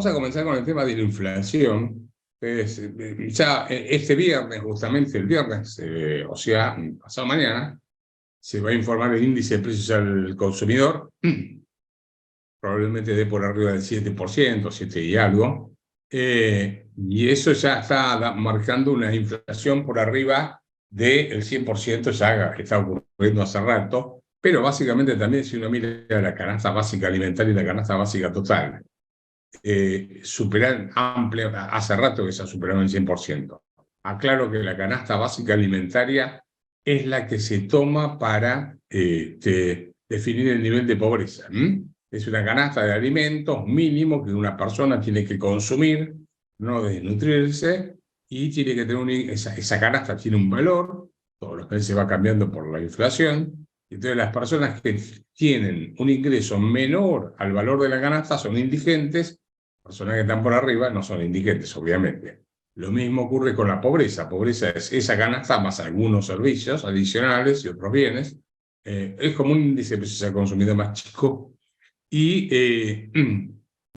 Vamos a comenzar con el tema de la inflación. Ya este viernes, justamente el viernes, o sea, pasado mañana, se va a informar el índice de precios al consumidor, probablemente dé por arriba del 7%, 7 y algo, y eso ya está marcando una inflación por arriba del 100%, ya está ocurriendo hace rato, pero básicamente también si uno mira la canasta básica alimentaria y la canasta básica total, superan hace rato que se ha superado el 100%. Aclaro que la canasta básica alimentaria es la que se toma para definir el nivel de pobreza. Es una canasta de alimentos mínimo que una persona tiene que consumir, no desnutrirse, y tiene que tener esa canasta tiene un valor, todos los meses va cambiando por la inflación. Entonces las personas que tienen un ingreso menor al valor de la canasta son indigentes. Personas que están por arriba no son indigentes, obviamente. Lo mismo ocurre con la pobreza. Pobreza es esa canasta más algunos servicios adicionales y otros bienes. Es como un índice de precios al consumidor más chico y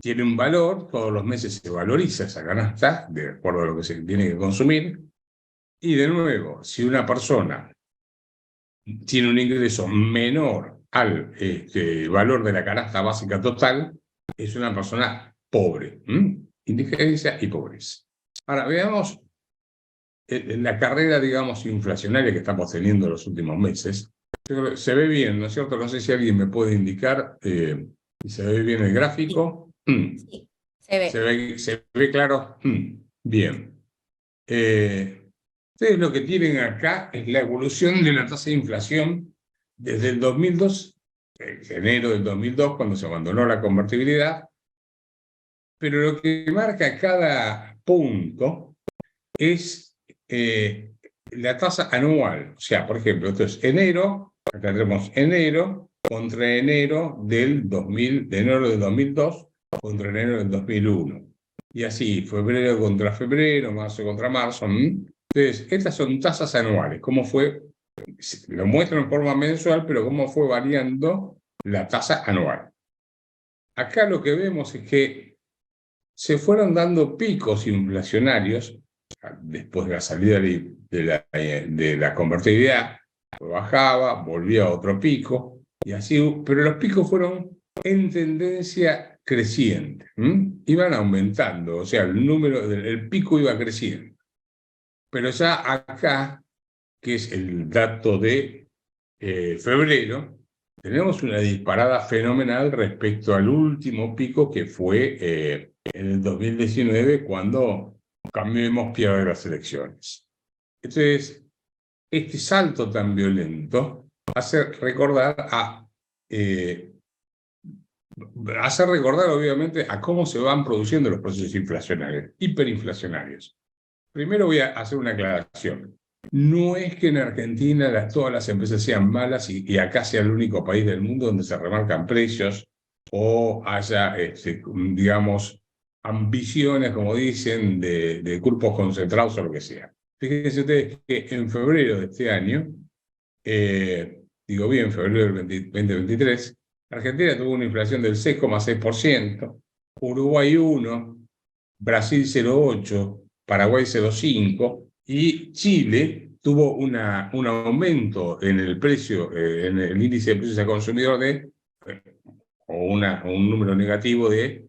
tiene un valor. Todos los meses se valoriza esa canasta de acuerdo a lo que se tiene que consumir. Y de nuevo, si una persona tiene un ingreso menor al valor de la canasta básica total, es una persona pobre. Indigencia y pobreza. Ahora, veamos la carrera, digamos, inflacionaria que estamos teniendo en los últimos meses. Se ve bien, ¿no es cierto? No sé si alguien me puede indicar si se ve bien el gráfico. Sí, se ve. Se ve claro. Bien. Ustedes lo que tienen acá es la evolución de la tasa de inflación desde el 2002, enero del 2002, cuando se abandonó la convertibilidad, pero lo que marca cada punto es la tasa anual. O sea, por ejemplo, esto es enero, acá tenemos enero contra enero del 2000, de enero del 2002 contra enero del 2001. Y así, febrero contra febrero, marzo contra marzo. Entonces, estas son tasas anuales. ¿Cómo fue? Lo muestran en forma mensual, pero cómo fue variando la tasa anual. Acá lo que vemos es que se fueron dando picos inflacionarios después de la salida de la convertibilidad, bajaba, volvía a otro pico, y así, pero los picos fueron en tendencia creciente, iban aumentando, o sea, el pico iba creciendo. Pero ya acá, que es el dato de febrero, tenemos una disparada fenomenal respecto al último pico que fue en el 2019, cuando Cambiemos pierde las elecciones. Entonces, este salto tan violento hace recordar obviamente a cómo se van produciendo los procesos inflacionarios, hiperinflacionarios. Primero voy a hacer una aclaración. No es que en Argentina todas las empresas sean malas y acá sea el único país del mundo donde se remarcan precios o haya, digamos, ambiciones, como dicen, de grupos concentrados o lo que sea. Fíjense ustedes que en febrero de este año, digo bien, febrero del 2023, Argentina tuvo una inflación del 6,6%, Uruguay 1%, Brasil 0,8%, Paraguay 0,5%, y Chile tuvo un aumento en el precio, en el índice de precios al consumidor un número negativo de,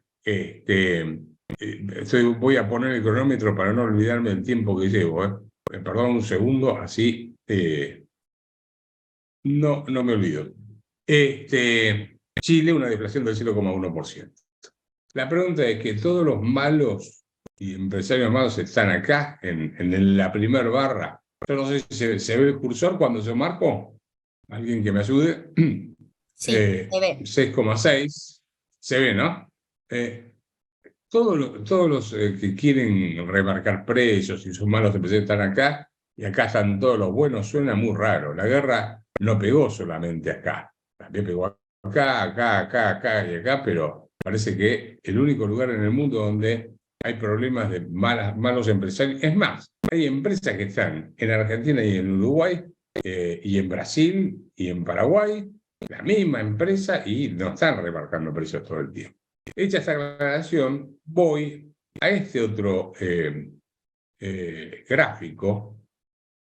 voy a poner el cronómetro para no olvidarme del tiempo que llevo, perdón un segundo, así no me olvido. Chile, una deflación del 0,1%. La pregunta es que todos los malos y empresarios malos están acá, en la primer barra. Yo no sé si se ve el cursor cuando yo marco. ¿Alguien que me ayude? Sí, se ve. 6,6. Se ve, ¿no? Todos los que quieren remarcar precios y sus malos empresarios están acá, y acá están todos los buenos. Suena muy raro. La guerra no pegó solamente acá. También pegó acá y acá, pero parece que el único lugar en el mundo donde hay problemas de malos empresarios. Es más, hay empresas que están en Argentina y en Uruguay, y en Brasil y en Paraguay, la misma empresa, y no están remarcando precios todo el tiempo. hecha esta aclaración, voy a este otro gráfico,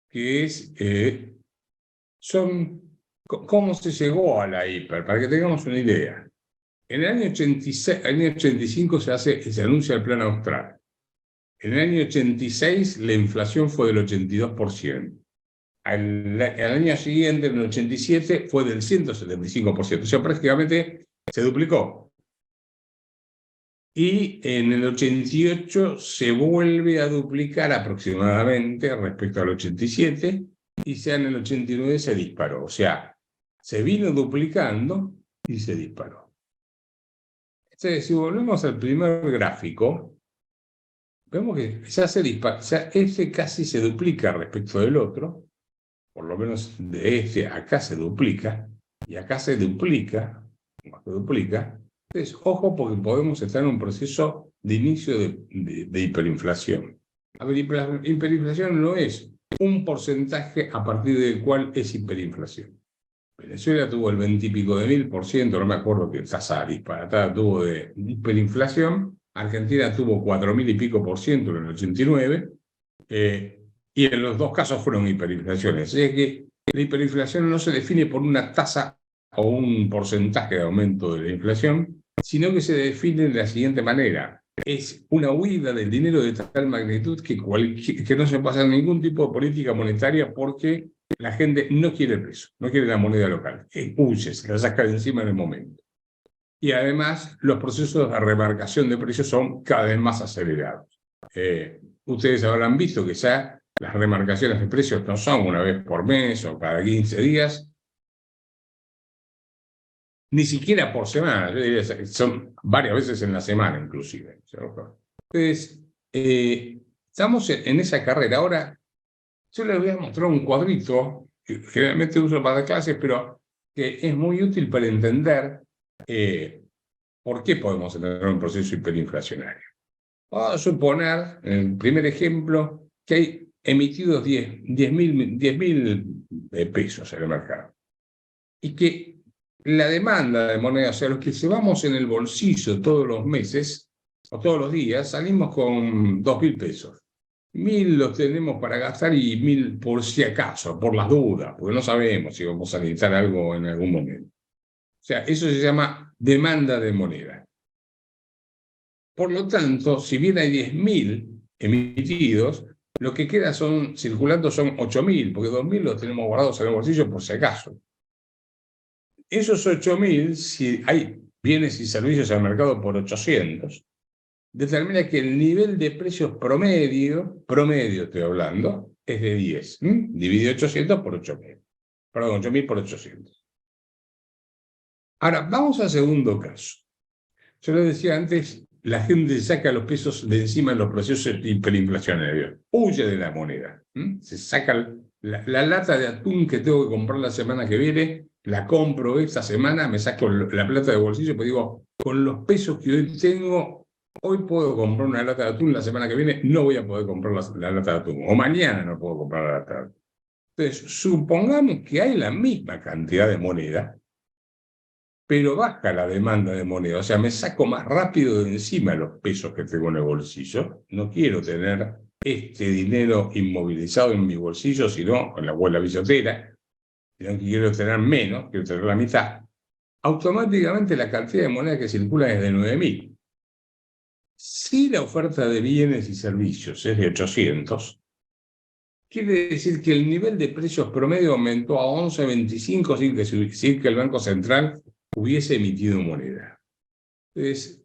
que es cómo se llegó a la hiper, para que tengamos una idea. En el año 86, año 85 se anuncia el Plan Austral. En el año 86 la inflación fue del 82%. Al año siguiente, en el 87, fue del 175%. O sea, prácticamente se duplicó. Y en el 88 se vuelve a duplicar aproximadamente respecto al 87, y ya en el 89 se disparó. O sea, se vino duplicando y se disparó. Entonces, si volvemos al primer gráfico, vemos que ya se dispara, ya este casi se duplica respecto del otro, por lo menos de este acá se duplica, y acá se duplica, Entonces, ojo, porque podemos estar en un proceso de inicio de hiperinflación. A ver, hiperinflación no es un porcentaje a partir del cual es hiperinflación. Venezuela tuvo el 20 y pico de mil%, no me acuerdo qué tasa disparatada tuvo de hiperinflación. Argentina tuvo 4.000 y pico % en el 89, y en los dos casos fueron hiperinflaciones. Es que la hiperinflación no se define por una tasa o un porcentaje de aumento de la inflación, sino que se define de la siguiente manera. Es una huida del dinero de tal magnitud que no se pasa ningún tipo de política monetaria, porque la gente no quiere el peso, no quiere la moneda local. Huye, se la saca de encima en el momento. Y además, los procesos de remarcación de precios son cada vez más acelerados. Ustedes habrán visto que ya las remarcaciones de precios no son una vez por mes o cada 15 días, ni siquiera por semana, yo diría que son varias veces en la semana inclusive. Entonces, estamos en esa carrera. Ahora, yo les voy a mostrar un cuadrito que generalmente uso para clases, pero que es muy útil para entender por qué podemos tener un proceso hiperinflacionario. Vamos a suponer, en el primer ejemplo, que hay emitidos 10.000 pesos en el mercado, y que la demanda de moneda, o sea, los que llevamos en el bolsillo todos los meses o todos los días, salimos con 2.000 pesos. 1.000 los tenemos para gastar y 1.000 por si acaso, por las dudas, porque no sabemos si vamos a necesitar algo en algún momento. O sea, eso se llama demanda de moneda. Por lo tanto, si bien hay 10.000 emitidos, lo que queda circulando son 8.000, porque 2.000 los tenemos guardados en el bolsillo por si acaso. Esos 8.000, si hay bienes y servicios al mercado por 800, determina que el nivel de precios promedio estoy hablando, es de 10. Divide 800 por 8.000. Perdón, 8.000 por 800. Ahora, vamos al segundo caso. Yo les decía antes, la gente saca los pesos de encima en los procesos hiperinflacionarios. Huye de la moneda. Se saca la lata de atún que tengo que comprar la semana que viene, la compro esta semana, me saco la plata de bolsillo, pues digo, con los pesos que hoy tengo, hoy puedo comprar una lata de atún, la semana que viene no voy a poder comprar la lata de atún, o mañana no puedo comprar la lata de atún. Entonces, supongamos que hay la misma cantidad de moneda, pero baja la demanda de moneda, o sea, me saco más rápido de encima los pesos que tengo en el bolsillo. No quiero tener este dinero inmovilizado en mi bolsillo, sino en la billetera, sino que quiero tener menos, quiero tener la mitad. Automáticamente la cantidad de moneda que circula es de 9.000. Si la oferta de bienes y servicios es de 800, quiere decir que el nivel de precios promedio aumentó a 11.25 sin que el Banco Central hubiese emitido moneda. Entonces,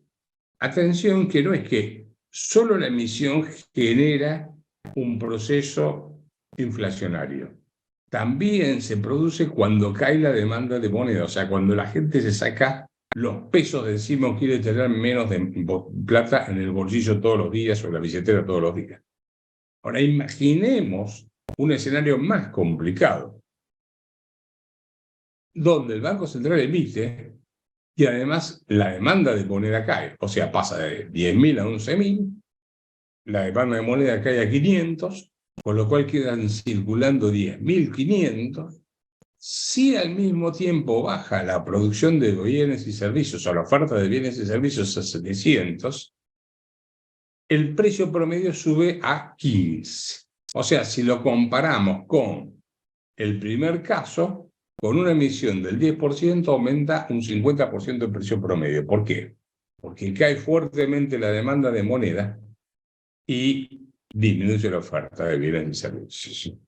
atención, que no es que solo la emisión genera un proceso inflacionario. También se produce cuando cae la demanda de moneda, o sea, cuando la gente se saca los pesos de encima o quiere tener menos de plata en el bolsillo todos los días o en la billetera todos los días. Ahora, imaginemos un escenario más complicado, donde el Banco Central emite y además la demanda de moneda cae, o sea, pasa de 10.000 a 11.000, la demanda de moneda cae a 500, con lo cual quedan circulando 10.500. si al mismo tiempo baja la producción de bienes y servicios o la oferta de bienes y servicios a 700, el precio promedio sube a 15. O sea, si lo comparamos con el primer caso, con una emisión del 10% aumenta un 50% el precio promedio. ¿Por qué? Porque cae fuertemente la demanda de moneda y disminuye la oferta de bienes y servicios.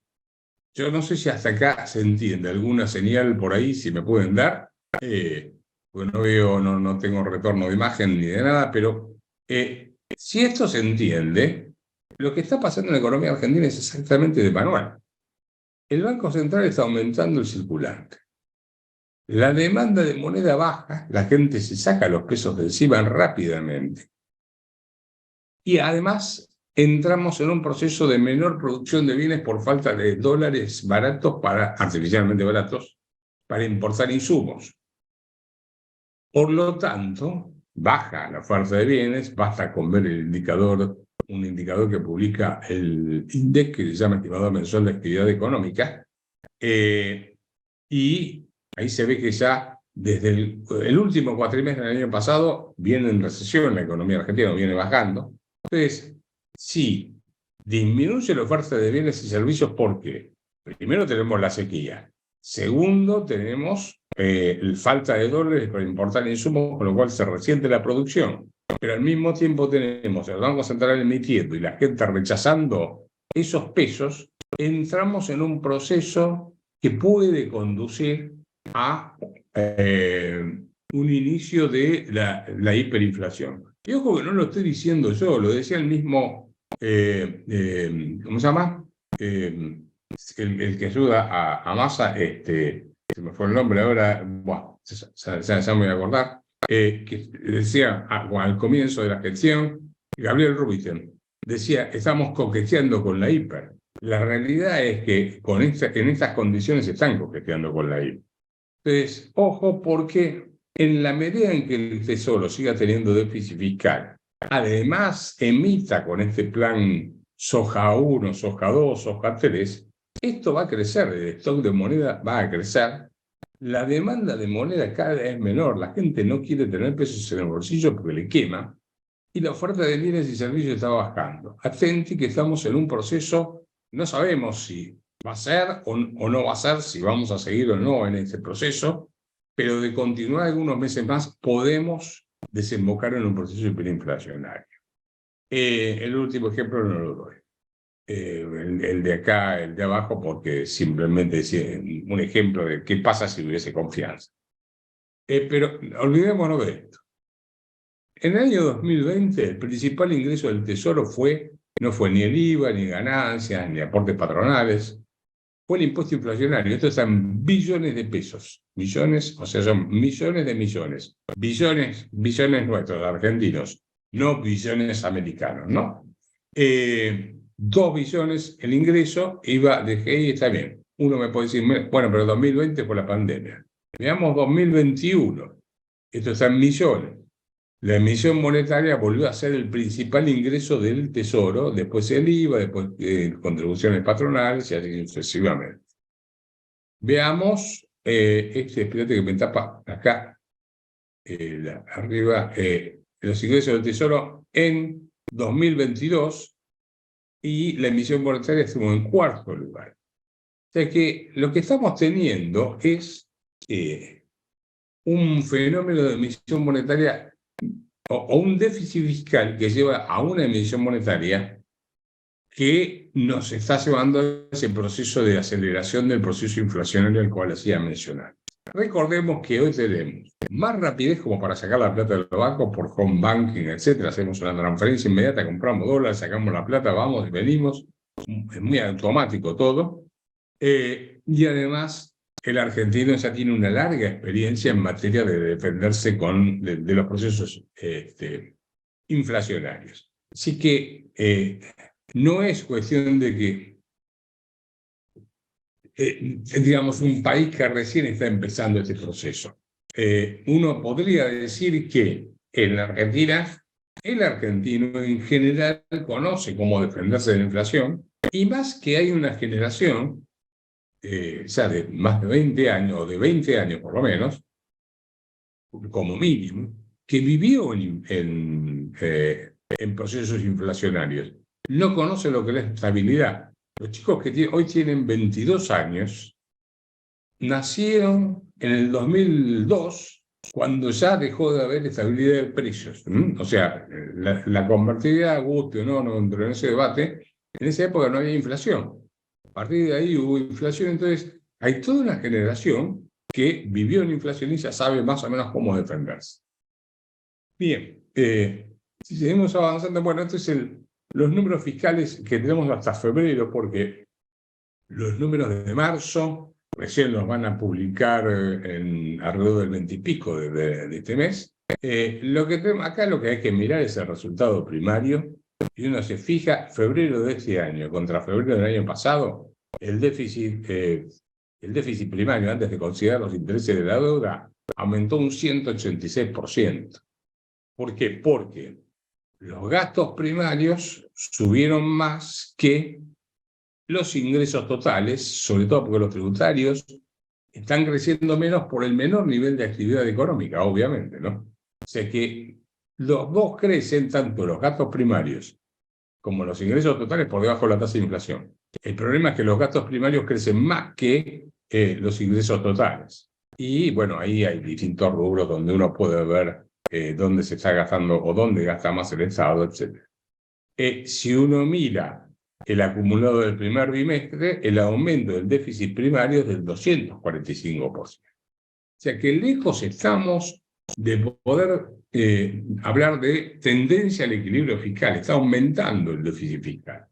Yo no sé si hasta acá se entiende alguna señal por ahí, si me pueden dar, pues no veo, no tengo retorno de imagen ni de nada, pero si esto se entiende, lo que está pasando en la economía argentina es exactamente de manual. El Banco Central está aumentando el circulante. La demanda de moneda baja, la gente se saca los pesos de encima rápidamente. Y además entramos en un proceso de menor producción de bienes por falta de dólares baratos, artificialmente baratos, para importar insumos. Por lo tanto, baja la oferta de bienes, basta con ver un indicador que publica el INDEC, que se llama Estimador Mensual de Actividad Económica, y ahí se ve que ya desde el último cuatrimestre del año pasado viene en recesión la economía argentina, viene bajando. Entonces, sí, disminuye la oferta de bienes y servicios porque primero tenemos la sequía, segundo tenemos falta de dólares para importar insumos, con lo cual se resiente la producción, pero al mismo tiempo tenemos el Banco Central emitiendo y la gente rechazando esos pesos, entramos en un proceso que puede conducir a un inicio de la hiperinflación. Y ojo que no lo estoy diciendo yo, lo decía el mismo, ¿cómo se llama? El que ayuda a Massa, se me fue el nombre ahora, bueno, ya me voy a acordar, que decía al comienzo de la gestión, Gabriel Rubinstein, decía, estamos coqueteando con la hiper. La realidad es que en estas condiciones se están coqueteando con la hiper. Entonces, ojo, porque en la medida en que el Tesoro siga teniendo déficit fiscal, además emita con este plan Soja 1, Soja 2, Soja 3, esto va a crecer, el stock de moneda va a crecer, la demanda de moneda cada vez es menor, la gente no quiere tener pesos en el bolsillo porque le quema, y la oferta de bienes y servicios está bajando. Atenti que estamos en un proceso, no sabemos si va a ser o no va a ser, si vamos a seguir o no en este proceso, pero de continuar algunos meses más podemos desembocar en un proceso hiperinflacionario. El último ejemplo no lo doy. El de acá, el de abajo, porque simplemente es un ejemplo de qué pasa si hubiese confianza. Pero olvidémonos de esto. En el año 2020, el principal ingreso del Tesoro no fue ni el IVA, ni ganancias, ni aportes patronales, fue el impuesto inflacionario. Esto está en billones de pesos. Millones, o sea, son millones de millones. Billones nuestros, argentinos, no billones americanos, ¿no? 2 billones el ingreso, IVA, DGI, está bien. Uno me puede decir, bueno, pero 2020 fue la pandemia. Veamos 2021. Esto está en millones. La emisión monetaria volvió a ser el principal ingreso del Tesoro, después el IVA, después contribuciones patronales y así sucesivamente. Veamos, espérate que me tapa acá, arriba, los ingresos del Tesoro en 2022 y la emisión monetaria estuvo en cuarto lugar. O sea que lo que estamos teniendo es un fenómeno de emisión monetaria o un déficit fiscal que lleva a una emisión monetaria que nos está llevando a ese proceso de aceleración del proceso inflacionario al cual hacía mencionar. Recordemos que hoy tenemos más rapidez como para sacar la plata del banco por home banking, etcétera. Hacemos una transferencia inmediata, compramos dólares, sacamos la plata, vamos y venimos. Es muy automático todo. Y además, el argentino ya tiene una larga experiencia en materia de defenderse de los procesos inflacionarios. Así que no es cuestión de que, digamos, un país que recién está empezando este proceso. Uno podría decir que en la Argentina, el argentino en general conoce cómo defenderse de la inflación, y más que hay una generación ya de más de 20 años, o de 20 años por lo menos, como mínimo, que vivió en procesos inflacionarios. No conoce lo que es la estabilidad. Los chicos que hoy tienen 22 años nacieron en el 2002, cuando ya dejó de haber estabilidad de precios. O sea, la convertibilidad, guste o no entró en ese debate, en esa época no había inflación. A partir de ahí hubo inflación, entonces hay toda una generación que vivió en inflación y ya sabe más o menos cómo defenderse. Bien, si seguimos avanzando, bueno, entonces los números fiscales que tenemos hasta febrero, porque los números de marzo recién los van a publicar alrededor del 20 y pico de este mes. Lo que tenemos acá, lo que hay que mirar es el resultado primario. Y uno se fija, febrero de este año contra febrero del año pasado, el déficit primario, antes de considerar los intereses de la deuda, aumentó un 186%. ¿Por qué? Porque los gastos primarios subieron más que los ingresos totales, sobre todo porque los tributarios están creciendo menos por el menor nivel de actividad económica, obviamente, ¿no? O sea que los dos crecen, tanto los gastos primarios como los ingresos totales, por debajo de la tasa de inflación. El problema es que los gastos primarios crecen más que los ingresos totales. Y bueno, ahí hay distintos rubros donde uno puede ver dónde se está gastando o dónde gasta más el Estado, etc. Si uno mira el acumulado del primer bimestre, el aumento del déficit primario es del 245%. O sea que lejos estamos de poder hablar de tendencia al equilibrio fiscal. Está aumentando el déficit fiscal.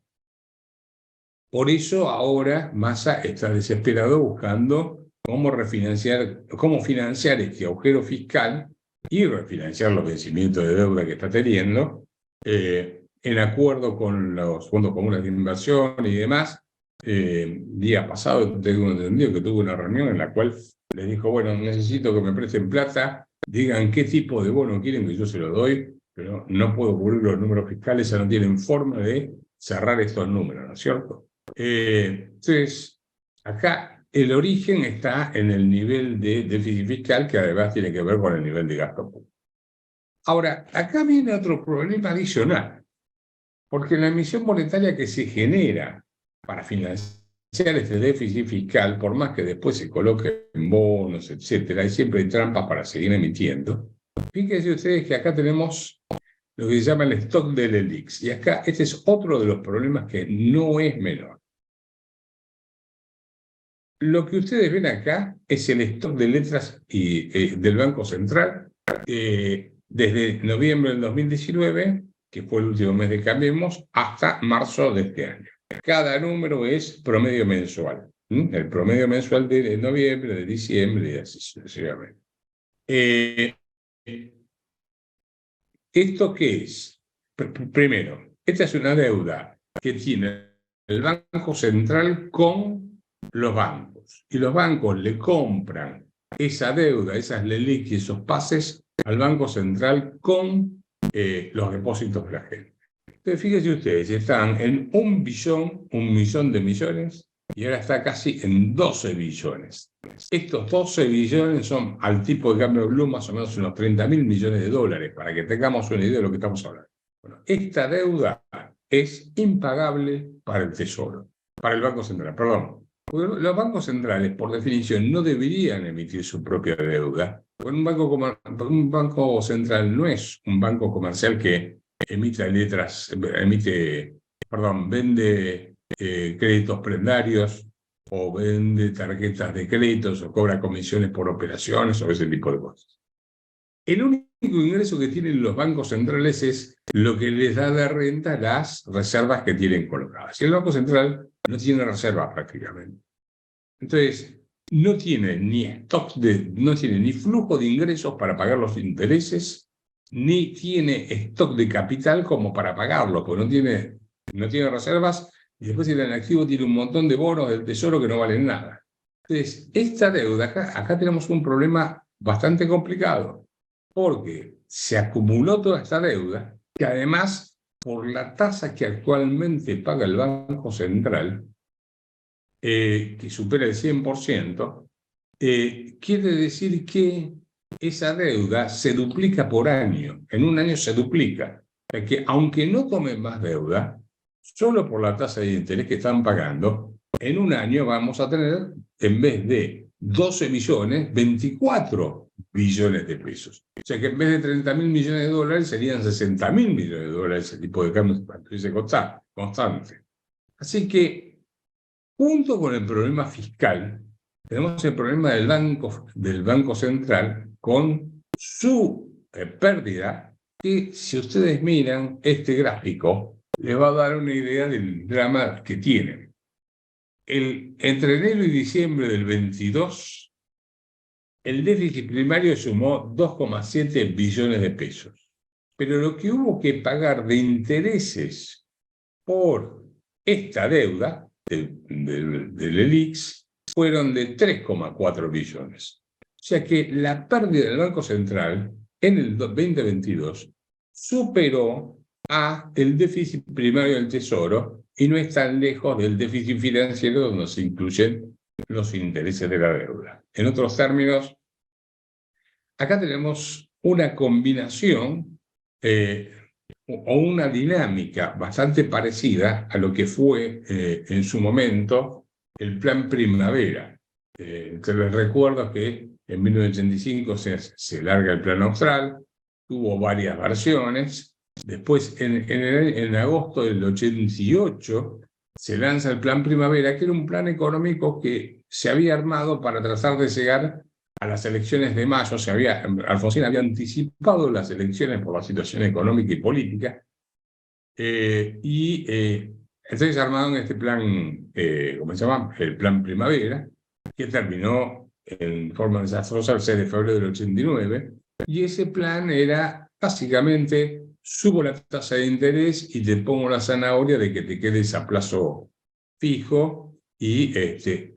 Por eso ahora Massa está desesperado buscando cómo financiar este agujero fiscal y refinanciar los vencimientos de deuda que está teniendo, en acuerdo con los fondos comunes de inversión y demás. Día pasado tengo entendido que tuve una reunión en la cual les dijo, bueno, necesito que me presten plata, digan qué tipo de bono quieren que yo se lo doy, pero no puedo cubrir los números fiscales, ya no tienen forma de cerrar estos números, ¿no es cierto? Entonces, acá el origen está en el nivel de déficit fiscal, que además tiene que ver con el nivel de gasto público. Ahora, acá viene otro problema adicional, porque la emisión monetaria que se genera para financiar este déficit fiscal, por más que después se coloque en bonos, etcétera, y siempre hay trampas para seguir emitiendo. Fíjense ustedes que acá tenemos lo que se llama el stock del ELIX, y acá este es otro de los problemas que no es menor. Lo que ustedes ven acá es el stock de letras del Banco Central desde noviembre del 2019, que fue el último mes de Cambiemos, hasta marzo de este año. Cada número es promedio mensual. El promedio mensual de noviembre, de diciembre y así sucesivamente. ¿Esto qué es? Primero, esta es una deuda que tiene el Banco Central con los bancos. Y los bancos le compran esa deuda, esas LELIQ y esos pases al Banco Central con los depósitos de la gente. Entonces, fíjense ustedes, están en 1 millón de millones, y ahora está casi en 12 billones. Estos 12 billones son, al tipo de cambio blue, más o menos unos 30.000 millones de dólares, para que tengamos una idea de lo que estamos hablando. Bueno, esta deuda es impagable para el Tesoro, para el Banco Central, perdón. Porque los bancos centrales, por definición, no deberían emitir su propia deuda. Porque un banco central no es un banco comercial que vende créditos prendarios o vende tarjetas de créditos o cobra comisiones por operaciones o ese tipo de cosas. El único ingreso que tienen los bancos centrales es lo que les da de renta las reservas que tienen colocadas. Y el Banco Central no tiene reservas prácticamente. Entonces, no tiene no tiene ni flujo de ingresos para pagar los intereses, ni tiene stock de capital como para pagarlo, porque no tiene reservas, y después el activo tiene un montón de bonos del Tesoro que no valen nada. Entonces, esta deuda, acá tenemos un problema bastante complicado, porque se acumuló toda esta deuda, que además, por la tasa que actualmente paga el Banco Central, que supera el 100%, quiere decir que esa deuda se duplica por año. En un año se duplica. O sea que aunque no tomen más deuda, solo por la tasa de interés que están pagando, en un año vamos a tener, en vez de 12 millones, 24 billones de pesos. O sea que en vez de 30.000 millones de dólares, serían 60.000 millones de dólares ese tipo de cambio constante. Así que, junto con el problema fiscal, tenemos el problema del Banco Central con su pérdida, que si ustedes miran este gráfico, les va a dar una idea del drama que tienen. Entre enero y diciembre del 22, el déficit primario sumó 2,7 billones de pesos. Pero lo que hubo que pagar de intereses por esta deuda del ELIX fueron de 3,4 billones. O sea que la pérdida del Banco Central en el 2022 superó a el déficit primario del Tesoro y no es tan lejos del déficit financiero donde se incluyen los intereses de la deuda. En otros términos, acá tenemos una combinación o una dinámica bastante parecida a lo que fue en su momento el Plan Primavera. Te les recuerdo que en 1985 se larga el Plan Austral, tuvo varias versiones. Después, en agosto del 88, se lanza el Plan Primavera, que era un plan económico que se había armado para tratar de llegar a las elecciones de mayo. Alfonsín había anticipado las elecciones por la situación económica y política, entonces armaron este plan, ¿cómo se llama? El Plan Primavera, que terminó en forma desastrosa el 6 de febrero del 89, y ese plan era básicamente: subo la tasa de interés y te pongo la zanahoria de que te quedes a plazo fijo, y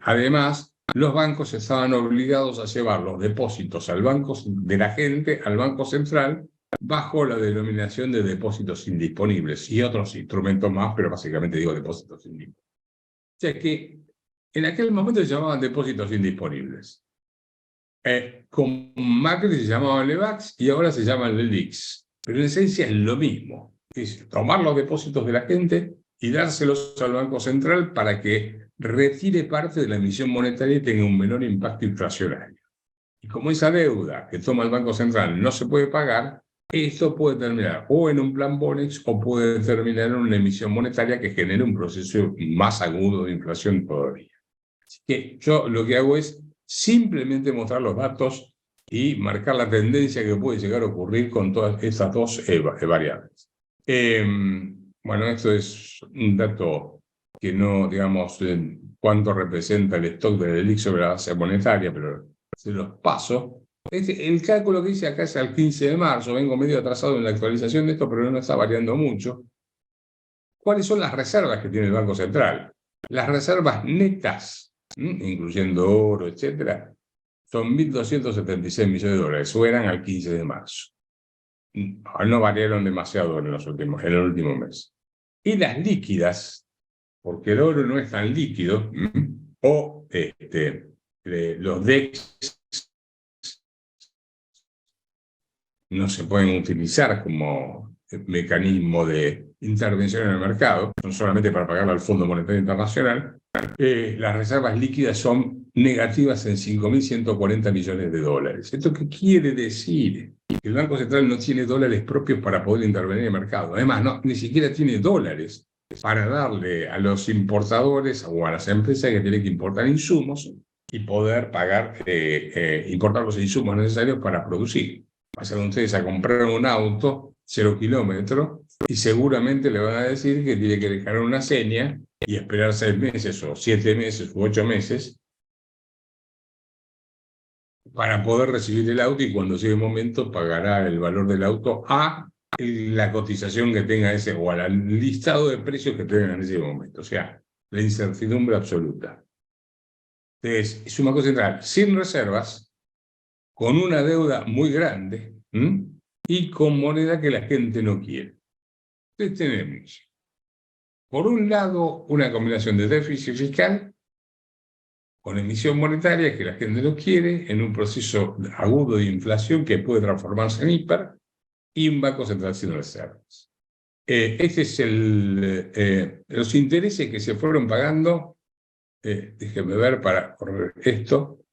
además los bancos estaban obligados a llevar los depósitos al banco de la gente, al Banco Central, bajo la denominación de depósitos indisponibles y otros instrumentos más, pero básicamente digo depósitos indisponibles. O sea que en aquel momento se llamaban depósitos indisponibles. Con Macri se llamaban LEVAX y ahora se llaman LELIX. Pero en esencia es lo mismo: es tomar los depósitos de la gente y dárselos al Banco Central para que retire parte de la emisión monetaria y tenga un menor impacto inflacionario. Y como esa deuda que toma el Banco Central no se puede pagar, esto puede terminar o en un plan Bonex o puede terminar en una emisión monetaria que genere un proceso más agudo de inflación todavía. Así que yo lo que hago es simplemente mostrar los datos y marcar la tendencia que puede llegar a ocurrir con todas estas dos variables. Bueno, esto es un dato que no, digamos, cuánto representa el stock del ELIX sobre la base monetaria, pero se los paso. El cálculo que hice acá es al 15 de marzo, vengo medio atrasado en la actualización de esto, pero no está variando mucho. ¿Cuáles son las reservas que tiene el Banco Central? Las reservas netas, incluyendo oro, etcétera, son 1.276 millones de dólares, o eran al 15 de marzo. No variaron demasiado en el último mes. Y las líquidas, porque el oro no es tan líquido, o los DEX no se pueden utilizar como mecanismo de intervención en el mercado, son solamente para pagarle al Fondo Monetario Internacional. Las reservas líquidas son negativas en 5.140 millones de dólares. ¿Esto qué quiere decir? Que el Banco Central no tiene dólares propios para poder intervenir en el mercado. Además, ni siquiera tiene dólares para darle a los importadores o a las empresas que tienen que importar insumos y poder pagar, importar los insumos necesarios para producir. Pasan ustedes a comprar un auto 0 kilómetros y seguramente le van a decir que tiene que dejar una seña y esperar 6 meses o 7 meses u 8 meses para poder recibir el auto, y cuando llegue el momento pagará el valor del auto a la cotización que tenga ese, o al listado de precios que tenga en ese momento. O sea, la incertidumbre absoluta. Entonces, es un Banco Central sin reservas, con una deuda muy grande y con moneda que la gente no quiere. Entonces tenemos, por un lado, una combinación de déficit fiscal con emisión monetaria, que la gente no quiere, en un proceso agudo de inflación que puede transformarse en hiper, y un Banco Central sin reservas. Este es los intereses que se fueron pagando, déjenme ver para correr esto,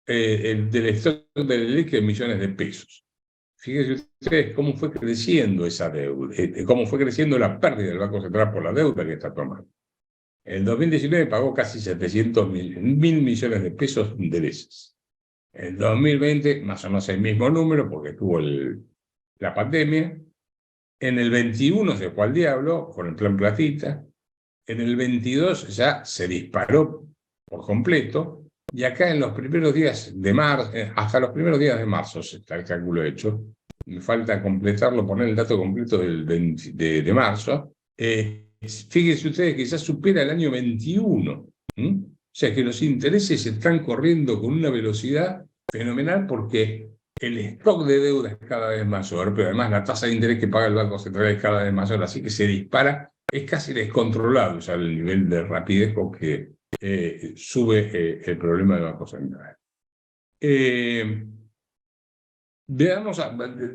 del stock del LELIQ en millones de pesos. Fíjense ustedes cómo fue creciendo esa deuda, cómo fue creciendo la pérdida del Banco Central por la deuda que está tomando. En el 2019 pagó casi 700.000 millones de pesos de intereses. En 2020, más o menos el mismo número, porque tuvo la pandemia. En el 21 se fue al diablo con el plan Platita. En el 22 ya se disparó por completo. Y acá en los primeros días de marzo, hasta los primeros días de marzo está el cálculo hecho. Me falta completarlo, poner el dato completo del 20 de marzo. Fíjense ustedes que ya supera el año 21. O sea que los intereses están corriendo con una velocidad fenomenal porque el stock de deuda es cada vez mayor, pero además la tasa de interés que paga el Banco Central es cada vez mayor, así que se dispara, es casi descontrolado ya el nivel de rapidez con que sube el problema del Banco Central.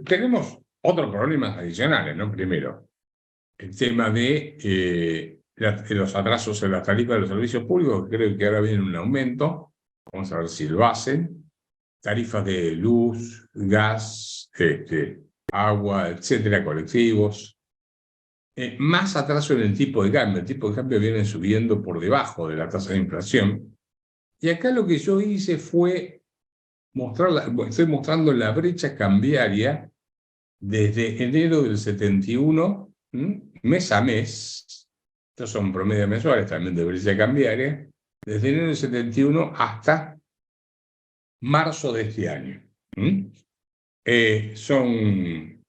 Tenemos otros problemas adicionales, ¿no? Primero, el tema de los atrasos en las tarifas de los servicios públicos, creo que ahora viene un aumento, vamos a ver si lo hacen. Tarifas de luz, gas, agua, etcétera, colectivos. Más atraso en el tipo de cambio. El tipo de cambio viene subiendo por debajo de la tasa de inflación. Y acá lo que yo hice fue estoy mostrando la brecha cambiaria desde enero del 71, mes a mes. Estos son promedios mensuales también de brecha cambiaria. Desde enero del 71 hasta marzo de este año. Son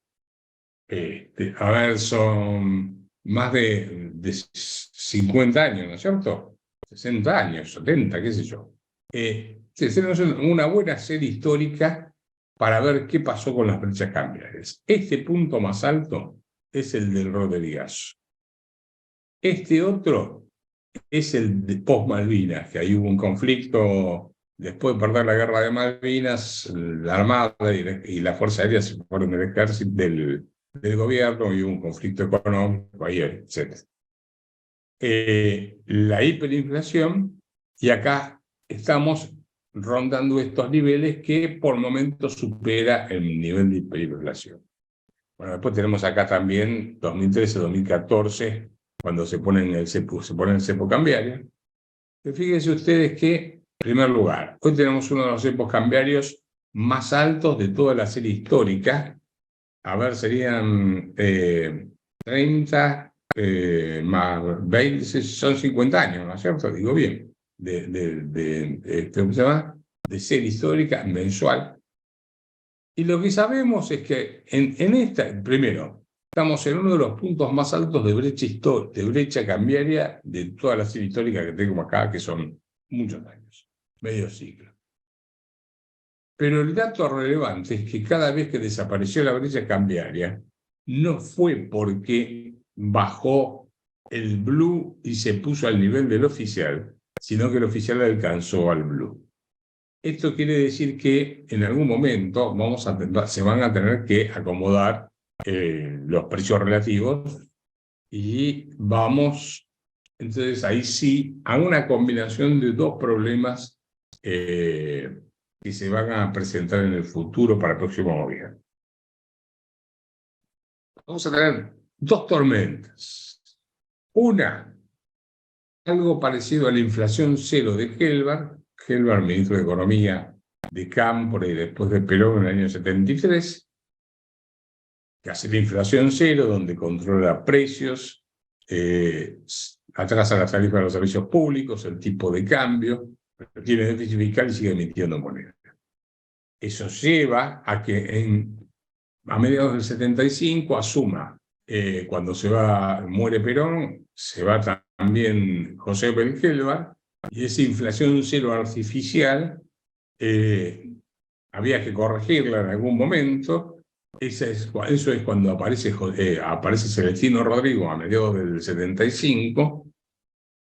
más de 50 años, ¿no es cierto? 60 años, 70, qué sé yo. Tenemos una buena serie histórica para ver qué pasó con las brechas cambiarias. Este punto más alto es el del Rodrigazo. Este otro es el de post-Malvinas, que ahí hubo un conflicto. Después de perder la guerra de Malvinas, la Armada y la Fuerza Aérea se fueron del ejército del gobierno y hubo un conflicto económico, ahí, etc. La hiperinflación, y acá estamos rondando estos niveles que por momentos supera el nivel de hiperinflación. Bueno, después tenemos acá también 2013-2014, cuando se pone el cepo cambiario. Fíjense ustedes que, en primer lugar, hoy tenemos uno de los cepos cambiarios más altos de toda la serie histórica. A ver, serían 30 más 20, son 50 años, ¿no es cierto? Digo bien, ¿cómo se llama? De serie histórica mensual. Y lo que sabemos es que en esta, primero, estamos en uno de los puntos más altos de brecha cambiaria de toda la serie histórica que tengo acá, que son muchos años, medio siglo. Pero el dato relevante es que cada vez que desapareció la brecha cambiaria, no fue porque bajó el blue y se puso al nivel del oficial, sino que el oficial alcanzó al blue. Esto quiere decir que en algún momento se van a tener que acomodar los precios relativos y vamos, entonces ahí sí, a una combinación de dos problemas que se van a presentar en el futuro para el próximo gobierno. Vamos a tener dos tormentas. Una, algo parecido a la inflación cero de Helbar, ministro de Economía de Cámpora y después de Perón en el año 73, que hace la inflación cero, donde controla precios, atrasa las tarifas de los servicios públicos, el tipo de cambio, pero tiene déficit fiscal y sigue emitiendo moneda. Eso lleva a que a mediados del 75 asuma, cuando muere Perón, se va también José Helbar, y esa inflación cero artificial había que corregirla en algún momento. Eso es cuando aparece Celestino Rodrigo a mediados del 75,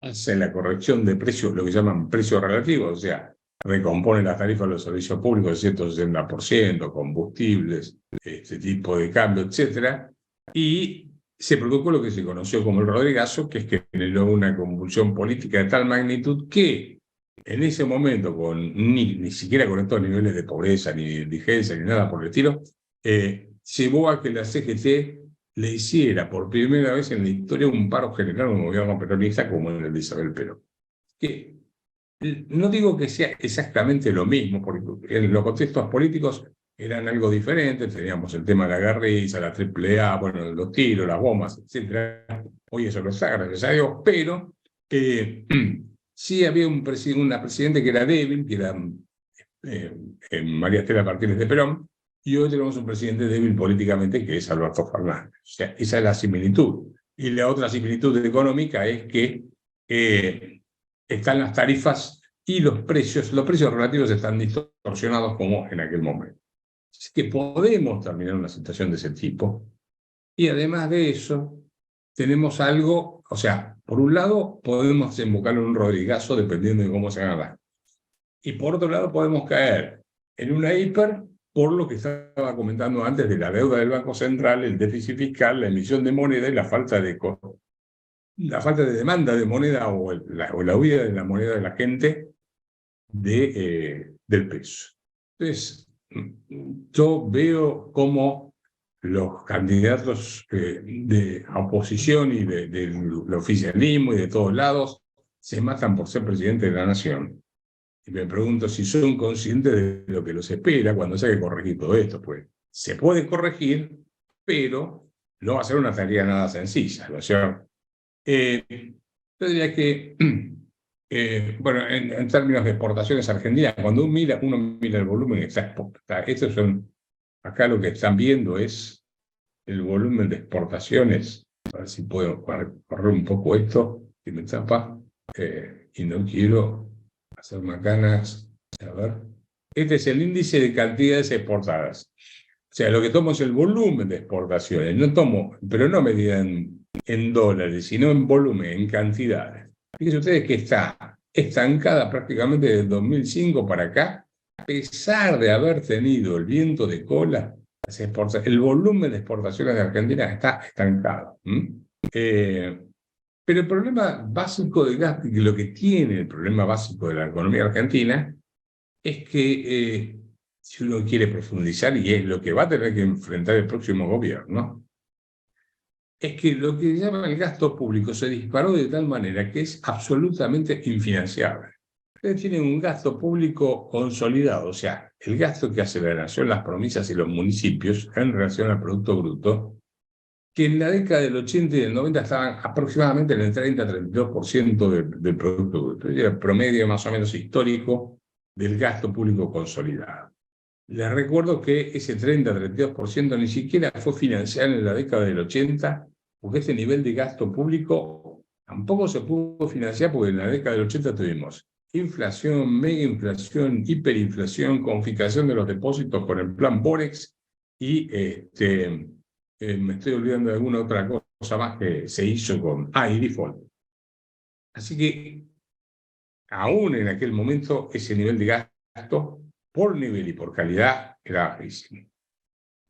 hace la corrección de precios, lo que llaman precios relativos, o sea, recompone las tarifas de los servicios públicos de 160%, combustibles, este tipo de cambio, etcétera, y se produjo lo que se conoció como el Rodrigazo, que es que generó una convulsión política de tal magnitud que en ese momento, ni siquiera con estos niveles de pobreza, ni de indigencia, ni nada por el estilo, llevó a que la CGT le hiciera por primera vez en la historia un paro general a un gobierno peronista como el de Isabel Perón. Que no digo que sea exactamente lo mismo, porque en los contextos políticos eran algo diferente, teníamos el tema de la guerrilla, la AAA, bueno, los tiros, las bombas, etc. Hoy eso lo está, gracias a Dios, pero sí había una presidente que era débil, que era María Estela Martínez de Perón, y hoy tenemos un presidente débil políticamente que es Alberto Fernández. O sea, esa es la similitud. Y la otra similitud económica es que están las tarifas y los precios relativos están distorsionados como en aquel momento. Así que podemos terminar una situación de ese tipo. Y además de eso, tenemos algo, o sea, por un lado podemos embocar en un rodrigazo dependiendo de cómo se hagan las cosas. Y por otro lado podemos caer en una hiper por lo que estaba comentando antes de la deuda del Banco Central, el déficit fiscal, la emisión de moneda y la falta de demanda de moneda o la huida de la moneda de la gente del peso. Entonces, yo veo cómo los candidatos de oposición y del oficialismo y de todos lados se matan por ser presidente de la nación. Y me pregunto si son conscientes de lo que los espera cuando se haya que corregir todo esto. Pues se puede corregir, pero no va a ser una tarea nada sencilla, ¿no es cierto? Yo diría que, bueno, en términos de exportaciones argentinas, cuando uno mira el volumen, estos son, acá lo que están viendo es el volumen de exportaciones. A ver si puedo correr un poco esto, que me tapa, y no quiero hacer macanas. A ver. Este es el índice de cantidades exportadas. O sea, lo que tomo es el volumen de exportaciones, pero no medida en dólares, sino en volumen, en cantidades. Fíjense ustedes que está estancada prácticamente desde el 2005 para acá, a pesar de haber tenido el viento de cola, el volumen de exportaciones de Argentina está estancado. Pero el problema básico del gas, lo que tiene el problema básico de la economía argentina, es que si uno quiere profundizar, y es lo que va a tener que enfrentar el próximo gobierno, es que lo que se llama el gasto público se disparó de tal manera que es absolutamente infinanciable. Ustedes tienen un gasto público consolidado, o sea, el gasto que hace la nación, las provincias y los municipios en relación al Producto Bruto, que en la década del 80 y del 90 estaban aproximadamente en el 30-32% del Producto Bruto. Era el promedio más o menos histórico del gasto público consolidado. Les recuerdo que ese 30-32% ni siquiera fue financiado en la década del 80, porque ese nivel de gasto público tampoco se pudo financiar, porque en la década del 80 tuvimos inflación, mega inflación, hiperinflación, confiscación de los depósitos con el plan Borex y me estoy olvidando de alguna otra cosa más que se hizo con default. Así que aún en aquel momento ese nivel de gasto por nivel y por calidad era bajísimo.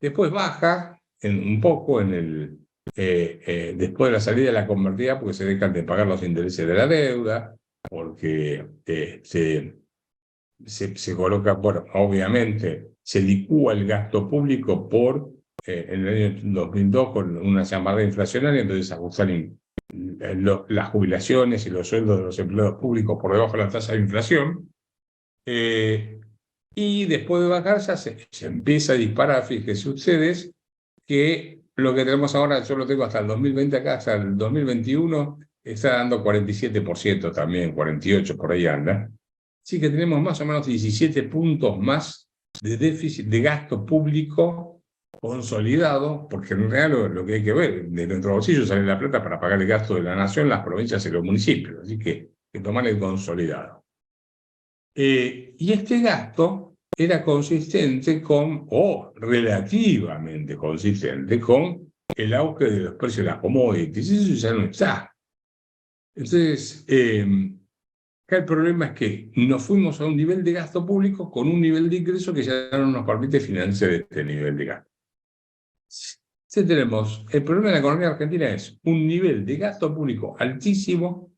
Después baja un poco después de la salida de la convertida, porque se dejan de pagar los intereses de la deuda, porque se coloca, bueno, obviamente se licúa el gasto público en el año 2002 con una llamarada inflacionaria, entonces ajustan las jubilaciones y los sueldos de los empleados públicos por debajo de la tasa de inflación. Y después de bajar ya se empieza a disparar. Fíjense ustedes que lo que tenemos ahora, yo lo tengo hasta el 2020 acá, hasta el 2021, está dando 47% también, 48% por ahí anda. Así que tenemos más o menos 17 puntos más de déficit de gasto público consolidado, porque en realidad lo que hay que ver, de nuestro bolsillo sale la plata para pagar el gasto de la nación, las provincias y los municipios, así que tomar el consolidado. Y este gasto era consistente o relativamente consistente con el auge de los precios de las commodities. Eso ya no está. Entonces, acá el problema es que nos fuimos a un nivel de gasto público con un nivel de ingreso que ya no nos permite financiar este nivel de gasto. Sí, tenemos, el problema de la economía argentina es un nivel de gasto público altísimo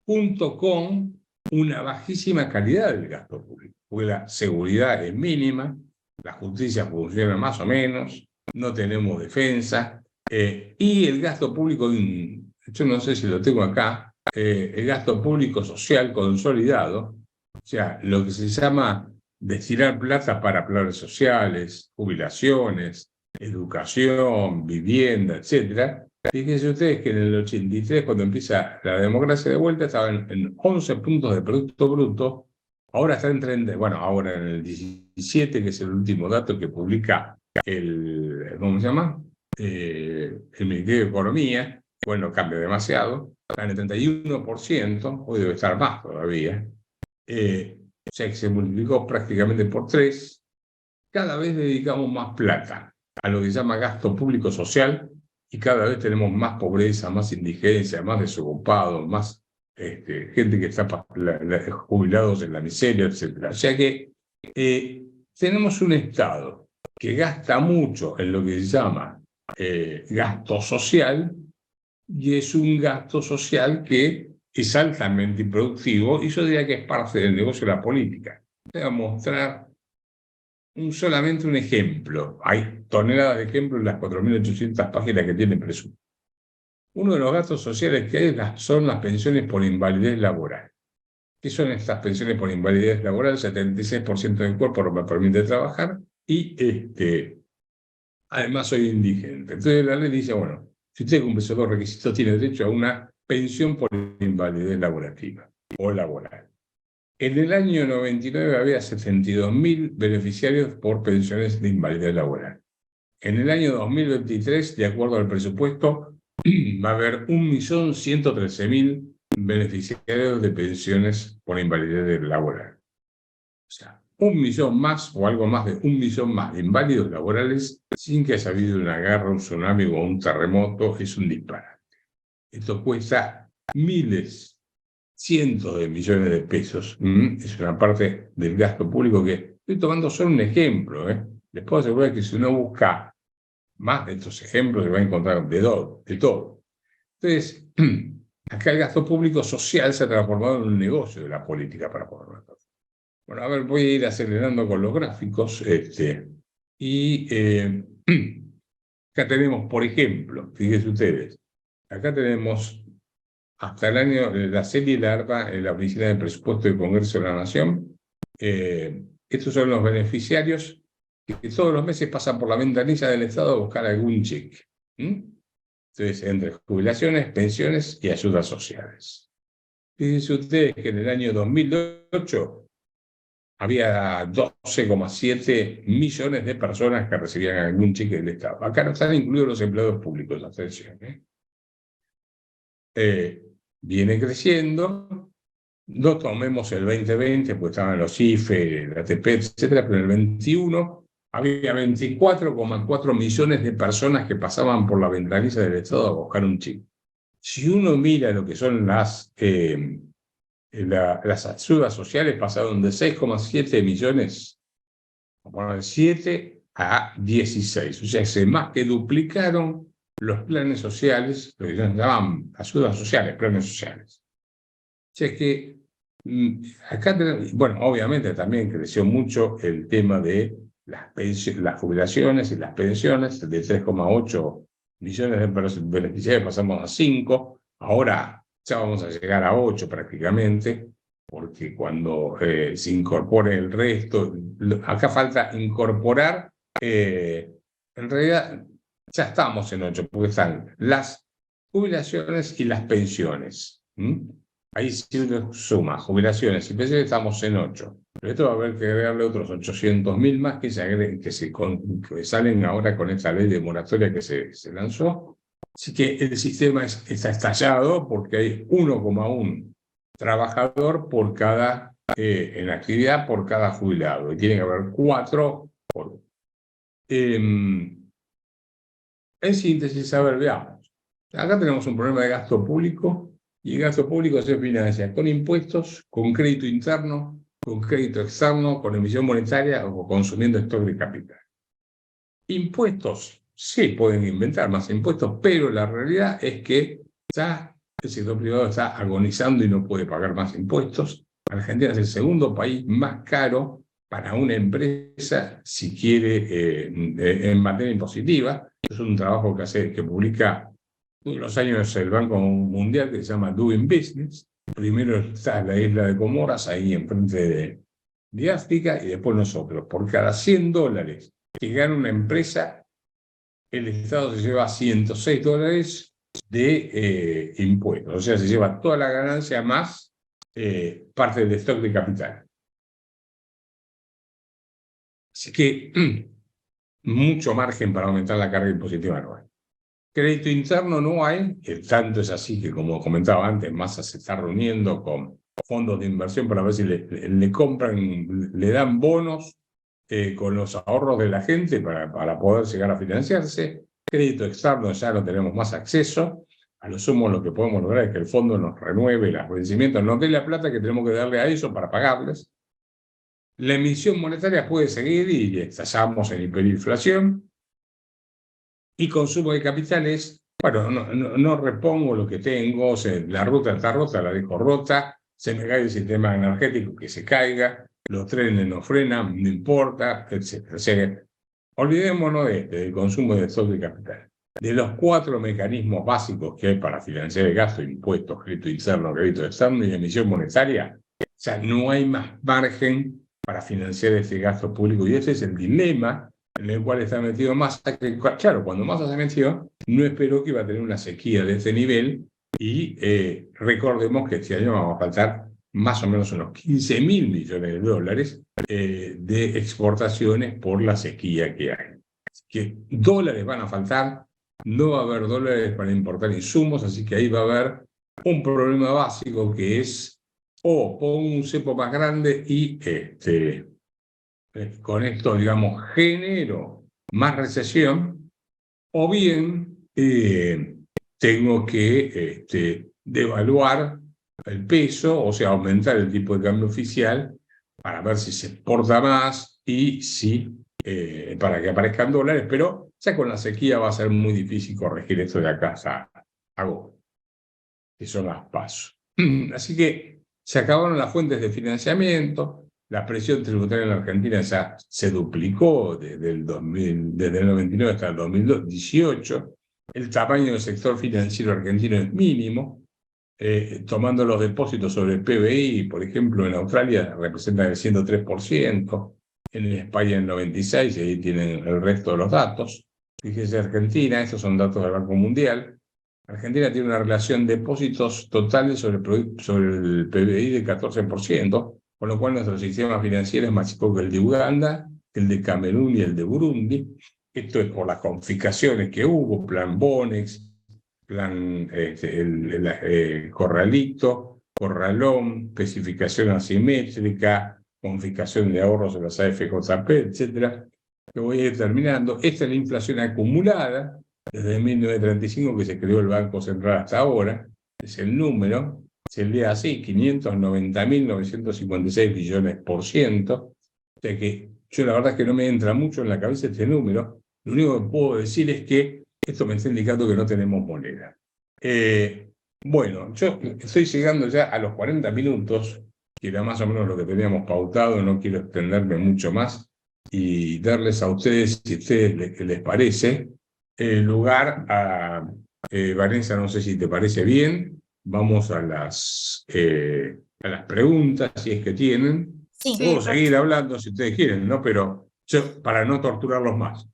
junto con una bajísima calidad del gasto público, porque la seguridad es mínima, la justicia funciona más o menos, no tenemos defensa, y el gasto público, yo no sé si lo tengo acá, el gasto público social consolidado, o sea, lo que se llama destinar plata para planes sociales, jubilaciones, educación, vivienda, etcétera. Fíjense ustedes que en el 83, cuando empieza la democracia de vuelta, estaba en 11 puntos de Producto Bruto, ahora está en 30, bueno, ahora en el 17, que es el último dato que publica ¿cómo se llama? El Ministerio de Economía, bueno, cambia demasiado, está en el 31%, hoy debe estar más todavía, o sea que se multiplicó prácticamente por 3, cada vez dedicamos más plata a lo que se llama gasto público social y cada vez tenemos más pobreza, más indigencia, más desocupados, más gente que está jubilados en la miseria, etc. O sea que tenemos un Estado que gasta mucho en lo que se llama gasto social y es un gasto social que es altamente improductivo y yo diría que es parte del negocio de la política. Voy a mostrar solamente un ejemplo. Hay toneladas de ejemplos en las 4.800 páginas que tiene el presupuesto. Uno de los gastos sociales que hay son las pensiones por invalidez laboral. ¿Qué son estas pensiones por invalidez laboral? El 76% del cuerpo no me permite trabajar y además soy indigente. Entonces la ley dice, bueno, si usted cumple esos dos requisitos, tiene derecho a una pensión por invalidez laborativa o laboral. En el año 99 había 72.000 beneficiarios por pensiones de invalidez laboral. En el año 2023, de acuerdo al presupuesto, va a haber 1.113.000 beneficiarios de pensiones por invalidez laboral. O sea, 1.000.000 más o algo más de 1.000.000 más de inválidos laborales sin que haya habido una guerra, un tsunami o un terremoto, es un disparate. Esto cuesta miles, cientos de millones de pesos. Es una parte del gasto público que estoy tomando solo un ejemplo. Les puedo asegurar que si uno busca más de estos ejemplos se va a encontrar de todo. Entonces, acá el gasto público social se ha transformado en un negocio de la política para poder verlo. Bueno, a ver, voy a ir acelerando con los gráficos. Y acá tenemos, por ejemplo, fíjense ustedes, acá tenemos hasta el año, la serie larva en la Oficina de Presupuesto del Congreso de la Nación. Estos son los beneficiarios que todos los meses pasan por la ventanilla del Estado a buscar algún cheque. Entonces, entre jubilaciones, pensiones y ayudas sociales. Fíjense ustedes que en el año 2008 había 12,7 millones de personas que recibían algún cheque del Estado. Acá no están incluidos los empleados públicos, atención. Viene creciendo, no tomemos el 2020, pues estaban los IFE, el ATP, etcétera, pero en el 21 había 24,4 millones de personas que pasaban por la ventanilla del Estado a buscar un cheque. Si uno mira lo que son las ayudas sociales, pasaron de 6,7 millones, de 7 a 16, o sea, se más que duplicaron los planes sociales, lo que se llamaban ayudas sociales, planes sociales. O sea que acá, bueno, obviamente también creció mucho el tema de las jubilaciones y las pensiones, de 3,8 millones de beneficiarios pasamos a 5, ahora ya vamos a llegar a 8 prácticamente, porque cuando se incorpore el resto, acá falta incorporar, en realidad ya estamos en 8, porque están las jubilaciones y las pensiones. Ahí si uno suma jubilaciones y pensiones estamos en 8. Pero esto va a haber que agregarle otros 800.000 más que que salen ahora con esta ley de moratoria que se lanzó. Así que el sistema está estallado porque hay 1,1 trabajador por cada, en actividad por cada jubilado. Y tiene que haber 4 por... en síntesis, a ver, veamos. Acá tenemos un problema de gasto público Y el gasto público se financia con impuestos, con crédito interno, con crédito externo, con emisión monetaria o consumiendo stock de capital. Impuestos, sí, pueden inventar más impuestos, pero la realidad es que ya el sector privado está agonizando y no puede pagar más impuestos. Argentina es el segundo país más caro para una empresa si quiere en materia impositiva. Es un trabajo que publica todos los años el Banco Mundial, que se llama Doing Business. Primero está la isla de Comoras, ahí enfrente de África, y después nosotros. Por cada $100 que gana una empresa, el Estado se lleva $106 de impuestos. O sea, se lleva toda la ganancia más parte del stock de capital. Así que mucho margen para aumentar la carga impositiva no hay. Crédito interno no hay, tanto es así que, como comentaba antes, Massa se está reuniendo con fondos de inversión para ver si le compran, le dan bonos con los ahorros de la gente para poder llegar a financiarse. Crédito externo ya no tenemos más acceso. A lo sumo lo que podemos lograr es que el fondo nos renueve los vencimientos, nos dé la plata que tenemos que darle a ellos para pagarles. La emisión monetaria puede seguir y estallamos en hiperinflación. Y consumo de capitales, bueno, no repongo lo que tengo, la ruta está rota, la dejo rota, se me cae el sistema energético, que se caiga, los trenes no frenan, no importa, etc. O sea, olvidémonos del consumo de stock de capital. De los 4 mecanismos básicos que hay para financiar el gasto, impuestos, crédito interno, crédito externo y emisión monetaria, o sea, no hay más margen para financiar ese gasto público, y ese es el dilema en el cual está metido Massa, que claro, cuando Massa se metió, no esperó que iba a tener una sequía de ese nivel, y recordemos que este año vamos a faltar más o menos unos $15.000 millones de exportaciones por la sequía que hay. Así que dólares van a faltar, no va a haber dólares para importar insumos, así que ahí va a haber un problema básico, que es o pongo un cepo más grande y con esto, digamos, genero más recesión, o bien tengo que devaluar el peso, o sea, aumentar el tipo de cambio oficial para ver si se exporta más y si, para que aparezcan dólares, pero ya con la sequía va a ser muy difícil corregir esto de acá a agosto, que son las PASO. Así que se acabaron las fuentes de financiamiento. La presión tributaria en la Argentina ya se duplicó desde el 99 hasta el 2018. El tamaño del sector financiero argentino es mínimo. Tomando los depósitos sobre el PBI, por ejemplo, en Australia representan el 103%, en España el 96%, y ahí tienen el resto de los datos. Fíjese, Argentina, estos son datos del Banco Mundial. Argentina tiene una relación de depósitos totales sobre el PBI de 14%, con lo cual nuestro sistema financiero es más chico que el de Uganda, el de Camerún y el de Burundi. Esto es por las confiscaciones que hubo, plan Bonex, plan Corralito, Corralón, especificación asimétrica, confiscación de ahorros en las AFJP, etcétera, que voy a ir terminando. Esta es la inflación acumulada desde 1935, que se creó el Banco Central, hasta ahora. Es el número, se lee así: 590.956 billones%. O sea que yo la verdad es que no me entra mucho en la cabeza este número. Lo único que puedo decir es que esto me está indicando que no tenemos moneda. Bueno, yo estoy llegando ya a los 40 minutos, que era más o menos lo que teníamos pautado. No quiero extenderme mucho más y darles a ustedes, si a ustedes les parece, lugar a Vanessa, no sé si te parece bien. Vamos a las preguntas, si es que tienen. Sí. Puedo seguir hablando si ustedes quieren, ¿no? Pero yo, para no torturarlos más.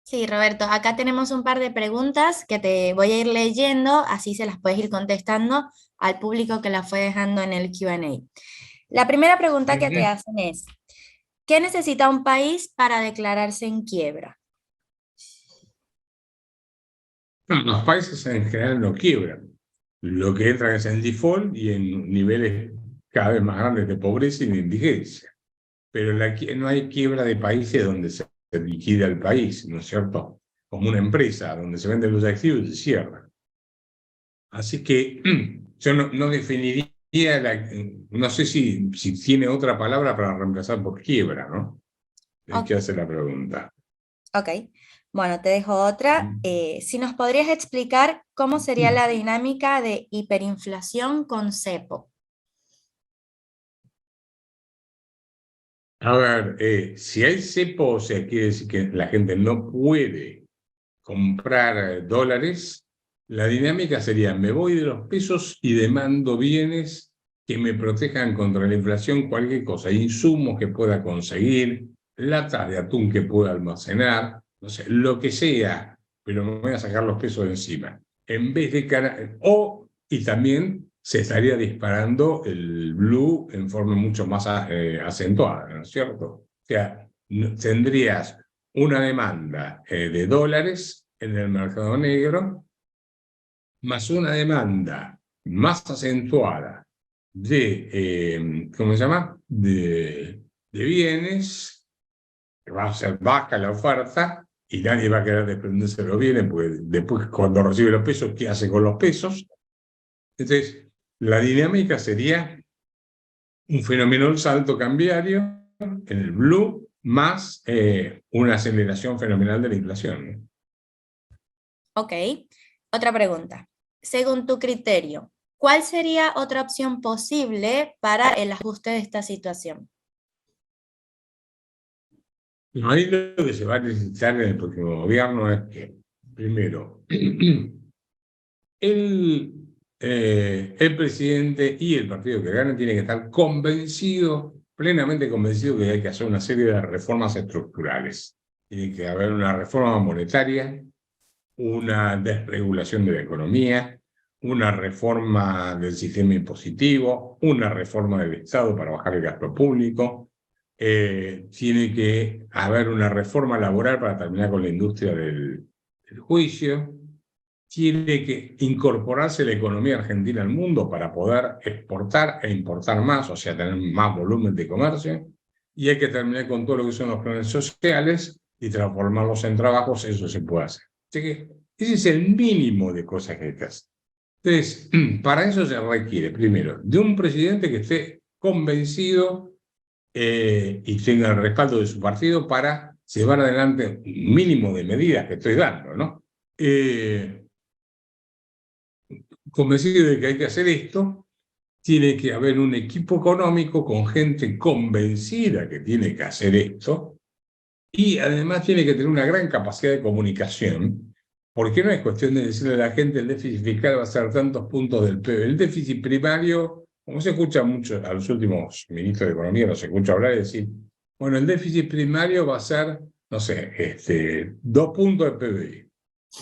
Sí, Roberto, acá tenemos un par de preguntas que te voy a ir leyendo, así se las puedes ir contestando al público que la fue dejando en el Q&A. La primera pregunta que te hacen es, ¿qué necesita un país para declararse en quiebra? Los países en general no quiebran. Lo que entran es en default y en niveles cada vez más grandes de pobreza y de indigencia. Pero no hay quiebra de países donde se liquida el país, ¿no es cierto? Como una empresa donde se venden los activos y se cierra. Así que yo no definiría, no sé si tiene otra palabra para reemplazar por quiebra, ¿no? El que hace la pregunta. Ok, bueno, te dejo otra. Si nos podrías explicar cómo sería la dinámica de hiperinflación con cepo. A ver, si hay cepo, o sea, quiere decir que la gente no puede comprar dólares, la dinámica sería: me voy de los pesos y demando bienes que me protejan contra la inflación, cualquier cosa, insumos que pueda conseguir, latas de atún que pueda almacenar, no sé, lo que sea, pero me voy a sacar los pesos de encima. En vez de y también se estaría disparando el blue en forma mucho más acentuada, ¿no es cierto? O sea, tendrías una demanda de dólares en el mercado negro, más una demanda más acentuada ¿cómo se llama? De bienes, que va a ser baja la oferta y nadie va a querer desprenderse de los bienes, porque después cuando recibe los pesos, ¿qué hace con los pesos? Entonces, la dinámica sería un fenomenal salto cambiario en el blue más una aceleración fenomenal de la inflación. Ok, otra pregunta. Según tu criterio, ¿cuál sería otra opción posible para el ajuste de esta situación? Ahí lo que se va a necesitar en el próximo gobierno es que, primero, el presidente y el partido que gane tienen que estar convencidos, plenamente convencidos, que hay que hacer una serie de reformas estructurales. Tiene que haber una reforma monetaria, una desregulación de la economía, una reforma del sistema impositivo, una reforma del Estado para bajar el gasto público. Tiene que haber una reforma laboral para terminar con la industria del juicio. Tiene que incorporarse la economía argentina al mundo para poder exportar e importar más, o sea, tener más volumen de comercio. Y hay que terminar con todo lo que son los planes sociales y transformarlos en trabajos. Eso se puede hacer. Así que ese es el mínimo de cosas que hay que hacer. Entonces, para eso se requiere, primero, de un presidente que esté convencido y tenga el respaldo de su partido para llevar adelante un mínimo de medidas que estoy dando, ¿no? Convencido de que hay que hacer esto, tiene que haber un equipo económico con gente convencida que tiene que hacer esto, y además tiene que tener una gran capacidad de comunicación, porque no es cuestión de decirle a la gente el déficit fiscal va a ser tantos puntos del PIB. El déficit primario, como se escucha mucho a los últimos ministros de Economía, los escucho hablar y decir, bueno, el déficit primario va a ser, no sé, 2 puntos del PBI.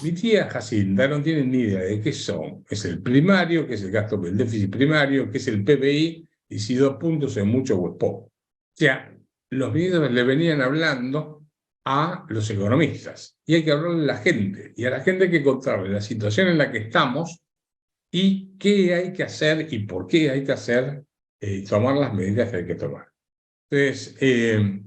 Mi tía Jacinta no tiene ni idea de qué son. Es el primario, que es el gasto del déficit primario, que es el PBI, y si 2 puntos es mucho o es poco. O sea, los ministros le venían hablando a los economistas, y hay que hablarle a la gente, y a la gente hay que contarle la situación en la que estamos y qué hay que hacer y por qué hay que hacer, tomar las medidas que hay que tomar. Entonces,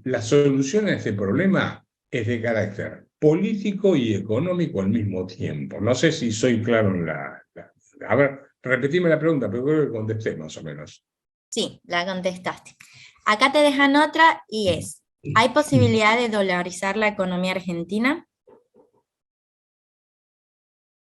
la solución a este problema es de carácter político y económico al mismo tiempo. No sé si soy claro en A ver, repetime la pregunta, pero creo que contesté más o menos. Sí, la contestaste. Acá te dejan otra y es, ¿hay posibilidad de dolarizar la economía argentina?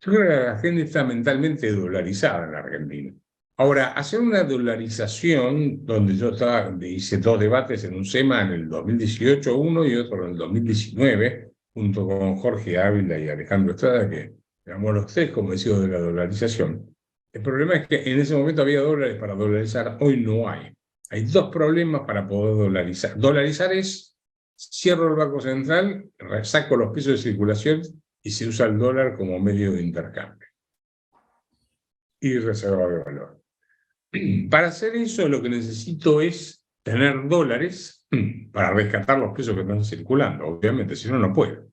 Yo creo que la gente está mentalmente dolarizada en la Argentina. Ahora, hacer una dolarización, donde yo hice 2 debates en un SEMA en el 2018, uno y otro en el 2019, junto con Jorge Ávila y Alejandro Estrada, que éramos los 3 convencidos de la dolarización. El problema es que en ese momento había dólares para dolarizar, hoy no hay. Hay 2 problemas para poder dolarizar. Dolarizar es: cierro el Banco Central, saco los pesos de circulación y se usa el dólar como medio de intercambio y reserva de valor. Para hacer eso, lo que necesito es tener dólares para rescatar los pesos que están circulando, obviamente, si no, no puedo.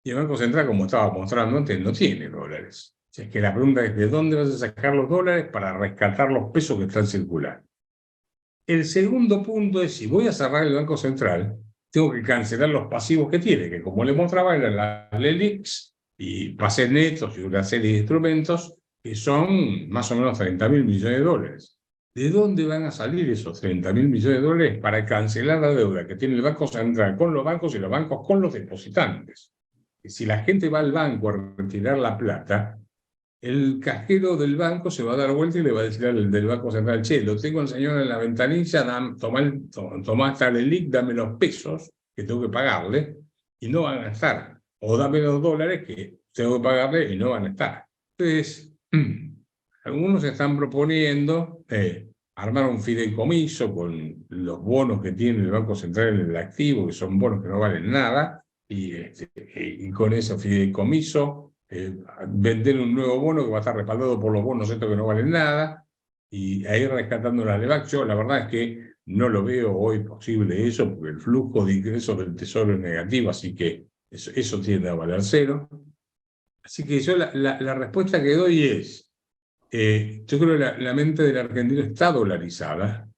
Y el Banco Central, como estaba mostrando antes, no tiene dólares. O sea, es que la pregunta es: ¿de dónde vas a sacar los dólares para rescatar los pesos que están circulando? El segundo punto es: si voy a cerrar el Banco Central, tengo que cancelar los pasivos que tiene, que como le mostraba eran las LELIQs y pases netos y una serie de instrumentos que son más o menos 30.000 millones de dólares. ¿De dónde van a salir esos 30.000 millones de dólares para cancelar la deuda que tiene el Banco Central con los bancos y los bancos con los depositantes? Si la gente va al banco a retirar la plata, el cajero del banco se va a dar vuelta y le va a decir al del Banco Central: che, lo tengo el señor en la ventanilla, tomá tal lic, dame los pesos que tengo que pagarle y no van a estar. O dame los dólares que tengo que pagarle y no van a estar. Entonces, algunos están proponiendo armar un fideicomiso con los bonos que tiene el Banco Central en el activo, que son bonos que no valen nada, y con ese fideicomiso vender un nuevo bono que va a estar respaldado por los bonos estos que no valen nada, y ahí rescatando la LEVAC. Yo la verdad es que no lo veo hoy posible eso, porque el flujo de ingresos del Tesoro es negativo, así que eso tiende a valer cero. Así que yo la respuesta que doy es, yo creo que la mente del argentino está dolarizada.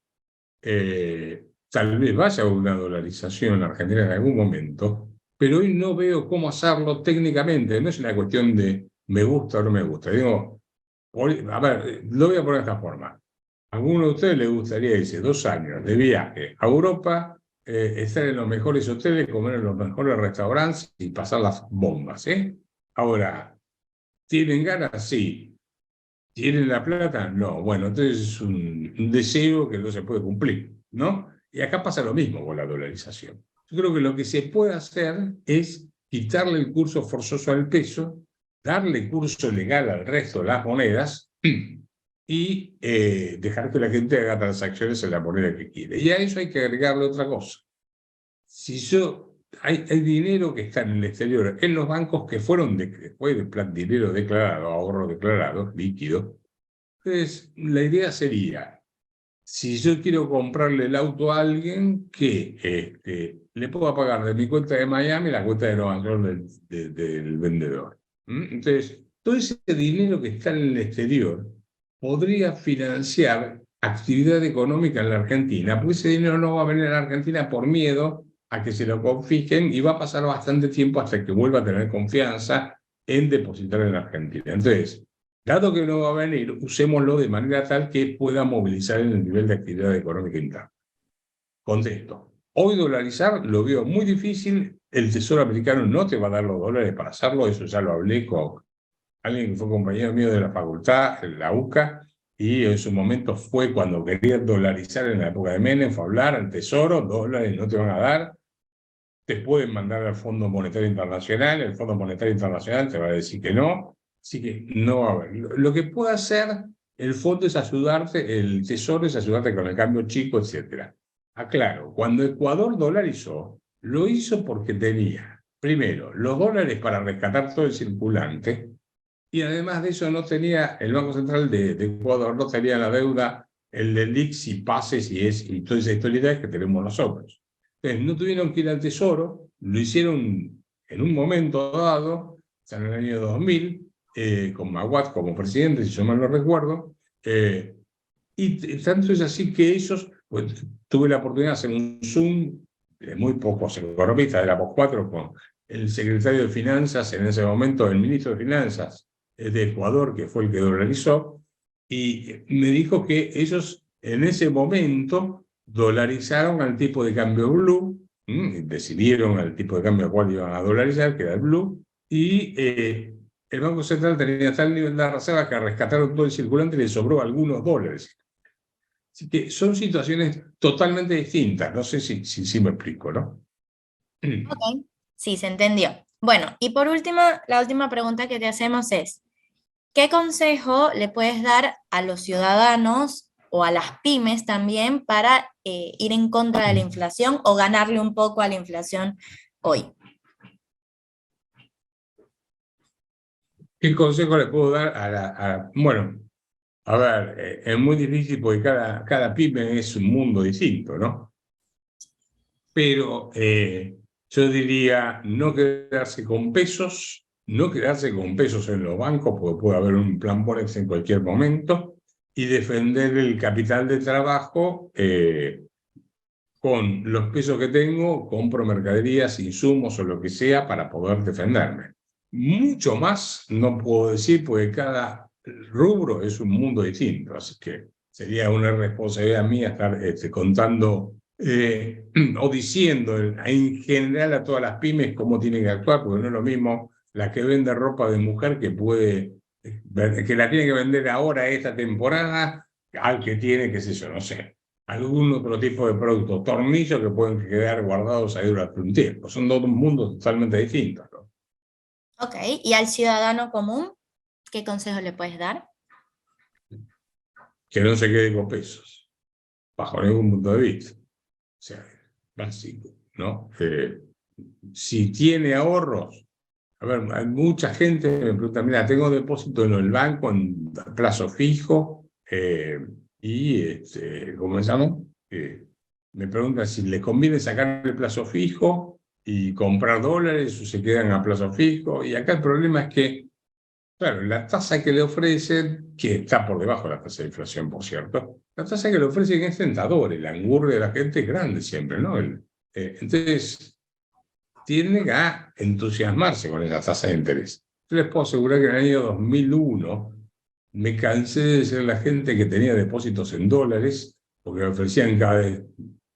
Tal vez vaya a una dolarización en Argentina en algún momento, pero hoy no veo cómo hacerlo técnicamente. No es una cuestión de me gusta o no me gusta. Digo, a ver, lo voy a poner de esta forma. ¿A alguno de ustedes le gustaría irse 2 años de viaje a Europa, estar en los mejores hoteles, comer en los mejores restaurantes y pasar las bombas? Ahora, ¿tienen ganas? Sí. ¿Tienen la plata? No. Bueno, entonces es un deseo que no se puede cumplir, ¿no? Y acá pasa lo mismo con la dolarización. Yo creo que lo que se puede hacer es quitarle el curso forzoso al peso, darle curso legal al resto de las monedas y dejar que la gente haga transacciones en la moneda que quiere. Y a eso hay que agregarle otra cosa. Si hay dinero que está en el exterior, en los bancos que fueron después de plan dinero declarado, ahorro declarado, líquido. Entonces, la idea sería, si yo quiero comprarle el auto a alguien, que le pueda pagar de mi cuenta de Miami la cuenta de Nueva York del vendedor. Entonces, todo ese dinero que está en el exterior podría financiar actividad económica en la Argentina, porque ese dinero no va a venir a la Argentina por miedo a que se lo confisquen, y va a pasar bastante tiempo hasta que vuelva a tener confianza en depositar en la Argentina. Entonces, dado que no va a venir, usémoslo de manera tal que pueda movilizar en el nivel de actividad económica interna. Contesto. Hoy dolarizar lo veo muy difícil. El Tesoro americano no te va a dar los dólares para hacerlo. Eso ya lo hablé con alguien que fue compañero mío de la facultad, en la UCA, y en su momento fue cuando quería dolarizar en la época de Menem, fue a hablar al Tesoro: dólares no te van a dar, te pueden mandar al Fondo Monetario Internacional, el Fondo Monetario Internacional te va a decir que no, así que no va a haber. Lo que puede hacer el fondo es ayudarte, el Tesoro es ayudarte con el cambio chico, etc. Aclaro, cuando Ecuador dolarizó, lo hizo porque tenía, primero, los dólares para rescatar todo el circulante, y además de eso no tenía, el Banco Central de Ecuador no tenía la deuda, el del LIC, y pases y toda esa historia que tenemos nosotros. Entonces, no tuvieron que ir al Tesoro, lo hicieron en un momento dado, en el año 2000, con Maguad como presidente, si yo mal no recuerdo, y tanto es así que ellos, pues, tuve la oportunidad de hacer un Zoom de muy pocos economistas, éramos 4, con el secretario de Finanzas en ese momento, el ministro de Finanzas de Ecuador, que fue el que dolarizó, y me dijo que ellos en ese momento dolarizaron al tipo de cambio blue, decidieron al tipo de cambio al cual iban a dolarizar, que era el blue, y el Banco Central tenía tal nivel de reserva que rescataron todo el circulante y le sobró algunos dólares. Así que son situaciones totalmente distintas. No sé si me explico, ¿no? Ok, sí, se entendió. Bueno, y por último, la última pregunta que te hacemos es, ¿qué consejo le puedes dar a los ciudadanos o a las pymes también para ir en contra de la inflación o ganarle un poco a la inflación hoy? ¿Qué consejo le puedo dar bueno, a ver, es muy difícil porque cada pyme es un mundo distinto, ¿no? Pero yo diría no quedarse con pesos, no quedarse con pesos en los bancos, porque puede haber un plan Bonex en cualquier momento, y defender el capital de trabajo. Con los pesos que tengo, compro mercaderías, insumos o lo que sea para poder defenderme. Mucho más no puedo decir, porque cada rubro es un mundo distinto, así que sería una responsabilidad mía estar contando o diciendo en general a todas las pymes cómo tienen que actuar, porque no es lo mismo la que vende ropa de mujer que que la tiene que vender ahora esta temporada, al que tiene, qué sé yo, no sé, algún otro tipo de producto, tornillos que pueden quedar guardados ahí durante un tiempo. Son dos mundos totalmente distintos, ¿no? Ok, ¿y al ciudadano común qué consejo le puedes dar? Que no se quede con pesos, bajo ningún punto de vista. O sea, básico, ¿no? Si tiene ahorros, a ver, hay mucha gente me pregunta, mira, tengo depósito en el banco en plazo fijo, ¿cómo se llama? Me preguntan si les conviene sacar el plazo fijo y comprar dólares o se quedan a plazo fijo. Y acá el problema es que, claro, la tasa que le ofrecen, que está por debajo de la tasa de inflación, por cierto, la tasa que le ofrecen es tentadora y la angurria de la gente es grande siempre, ¿no? Entonces, tienden a entusiasmarse con esa tasa de interés. Yo les puedo asegurar que en el año 2001 me cansé de decir a la gente que tenía depósitos en dólares, porque me ofrecían cada vez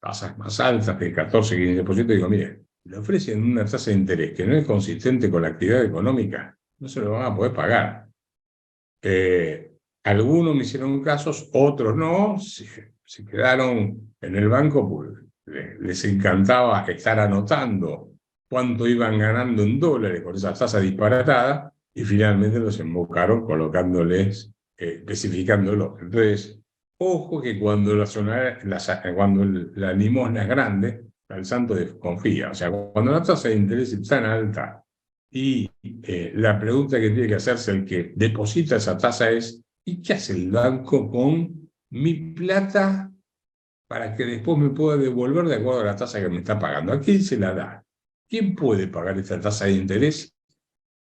tasas más altas, de 14, 15%, y digo, mire, le ofrecen una tasa de interés que no es consistente con la actividad económica, no se lo van a poder pagar. Algunos me hicieron casos, otros no, se quedaron en el banco porque les encantaba estar anotando cuánto iban ganando en dólares con esa tasa disparatada y finalmente los embocaron colocándoles, especificándolos. Entonces, ojo que cuando cuando la limosna es grande, el santo desconfía. O sea, cuando la tasa de interés es tan alta y la pregunta que tiene que hacerse el que deposita esa tasa es, ¿y qué hace el banco con mi plata para que después me pueda devolver de acuerdo a la tasa que me está pagando? ¿A quién se la da? ¿Quién puede pagar esta tasa de interés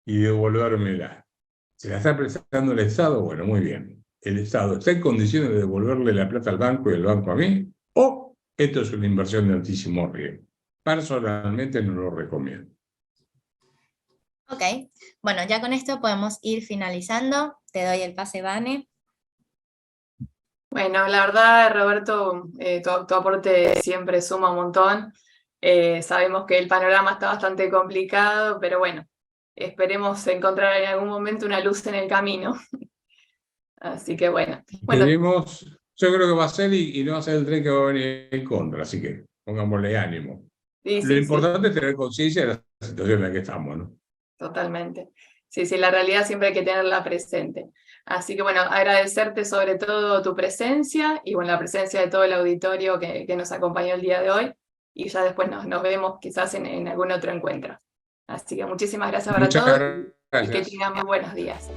y devolvérmela? ¿Se la está prestando el Estado? Bueno, muy bien. ¿El Estado está en condiciones de devolverle la plata al banco y el banco a mí? ¿O esto es una inversión de altísimo riesgo? Personalmente no lo recomiendo. Ok, bueno, ya con esto podemos ir finalizando. Te doy el pase, Vane. Bueno, la verdad, Roberto, tu aporte siempre suma un montón. Sabemos que el panorama está bastante complicado, pero bueno, esperemos encontrar en algún momento una luz en el camino. Así que bueno. Esperemos, yo creo que va a ser y no va a ser el tren que va a venir en contra, así que pongámosle ánimo. Sí, Lo sí, importante es tener conciencia de la situación en la que estamos, ¿no? totalmente. Sí, sí, la realidad siempre hay que tenerla presente. Así que bueno, agradecerte sobre todo tu presencia y bueno, la presencia de todo el auditorio que nos acompañó el día de hoy y ya después nos vemos quizás en algún otro encuentro. Así que muchísimas gracias para Muchas todos y que gracias. tengan muy buenos días.